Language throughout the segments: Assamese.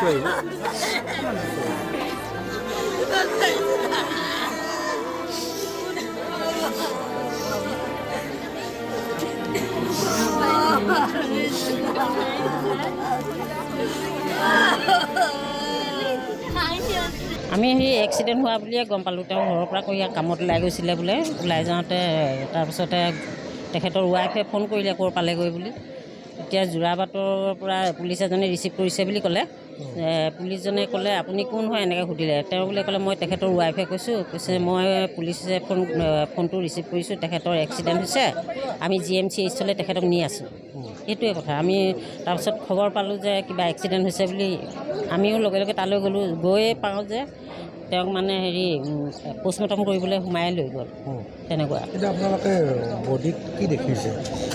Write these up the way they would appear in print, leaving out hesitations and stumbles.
বস্তু আহিব আমি সেই এক্সিডেণ্ট হোৱা বুলিয়ে গম পালোঁ। তেওঁ ঘৰৰ পৰা কৈ কামত ওলাই গৈছিলে বোলে। ওলাই যাওঁতে তাৰপিছতে তেখেতৰ ৱাইফে ফোন কৰিলে ক'ৰ পালেগৈ বুলি। এতিয়া যোৰাবাটৰ পৰা পুলিচ এজনে ৰিচিভ কৰিছে বুলি ক'লে। পুলিচজনে ক'লে আপুনি কোন হয় এনেকৈ সুধিলে। তেওঁ বোলে ক'লে মই তেখেতৰ ৱাইফে কৈছোঁ। কৈছে মই পুলিচে ফোনটো ৰিচিভ কৰিছোঁ, তেখেতৰ এক্সিডেণ্ট হৈছে, আমি GMCHলৈ তেখেতক নি আছোঁ। সেইটোৱে কথা। আমি তাৰপিছত খবৰ পালোঁ যে কিবা এক্সিডেণ্ট হৈছে বুলি। আমিও লগে লগে তালৈ গ'লোঁ। গৈয়ে পাওঁ যে তেওঁক মানে হেৰি পষ্টমৰ্টম কৰিবলৈ সোমাই লৈ গ'ল। তেনেকুৱা। এতিয়া আপোনালোকে বডিত কি দেখিছে?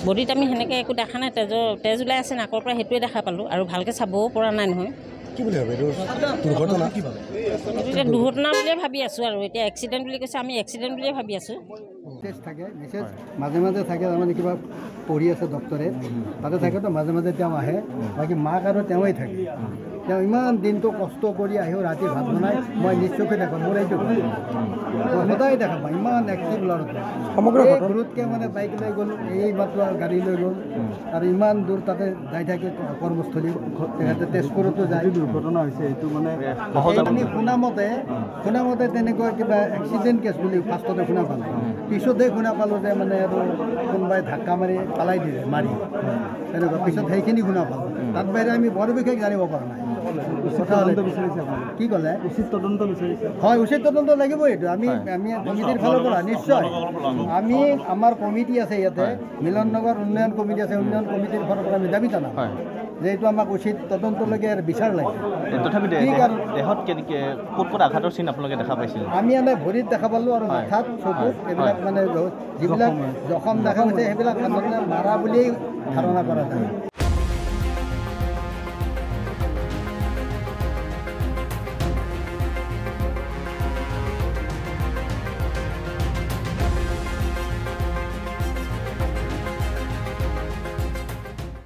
বডিত আমি সেনেকৈ একো দেখা নাই। তেজ ওলাই আছে নাকৰ পৰা, সেইটোৱে দেখা পালোঁ। আৰু ভালকৈ চাবও পৰা নাই নহয়। কি বুলি ভাবে এইটো দুৰ্ঘটনা? কি ভাবে এতিয়া দুৰ্ঘটনা বুলিয়ে ভাবি আছোঁ। আৰু এতিয়া এক্সিডেণ্ট বুলি কৈছে, আমি এক্সিডেণ্ট বুলিয়ে ভাবি আছোঁ। থাকে মেছেজ মাজে মাজে থাকে, তাৰমানে কিবা পঢ়ি আছে ডক্টৰে, তাতে থাকেতো মাজে মাজে তেওঁ আহে। বাকী মাক আৰু তেওঁৱেই থাকে। তেওঁ ইমান দিনটো কষ্ট কৰি আহিও ৰাতি ভাত বনাই মই নিশ্চয়কৈ দেখোঁ। মোৰ এইটো সদায় দেখা পাওঁ। ইমান এক্টিভ ল'ৰাটো সমগ্ৰ ঘৰতকৈ মানে বাইক লৈ গ'ল, এই মাত্ৰ গাড়ী লৈ গ'ল আৰু ইমান দূৰ তাতে যাই থাকে কৰ্মস্থলী। তেখেতে তেজপুৰতো যায়। দুৰ্ঘটনা হৈছে এইটো মানে আমি শুনামতে তেনেকুৱা কিবা এক্সিডেণ্ট কেছ বুলি ফাৰ্ষ্টতে শুনা পালোঁ। পিছতহে শুনা পালোঁ যে মানে আৰু কোনোবাই ধাক্কা মাৰি পেলাই দিলে মাৰি তেনেকুৱা। পিছত সেইখিনি শুনা পালোঁ। তাত বাহিৰে আমি বৰ বিশেষ জানিব পৰা নাই। কি ক'লে? উচিত তদন্ত বিচাৰিছে? হয়, উচিত তদন্ত লাগিবই। এইটো আমি কমিটিৰ ফালৰ পৰা নিশ্চয় আমি আমাৰ কমিটি আছে ইয়াতে, মিলন নগৰ উন্নয়ন কমিটি আছে। উন্নয়ন কমিটিৰ ফালৰ পৰা আমি দাবী জনাম যে এইটো আমাক উচিত তদন্তলৈকে বিচাৰ লাগে। তথাপি দেহত কেনেকৈ ক'ত আঘাতৰ চিন আপোনালোকে দেখা পাইছিল? আমি এনে ভৰিত দেখা পালোঁ আৰু মাথাত, চকুত এইবিলাক মানে যিবিলাক জখম দেখা গৈছে সেইবিলাক মাৰা বুলিয়েই ধাৰণা কৰা যায়।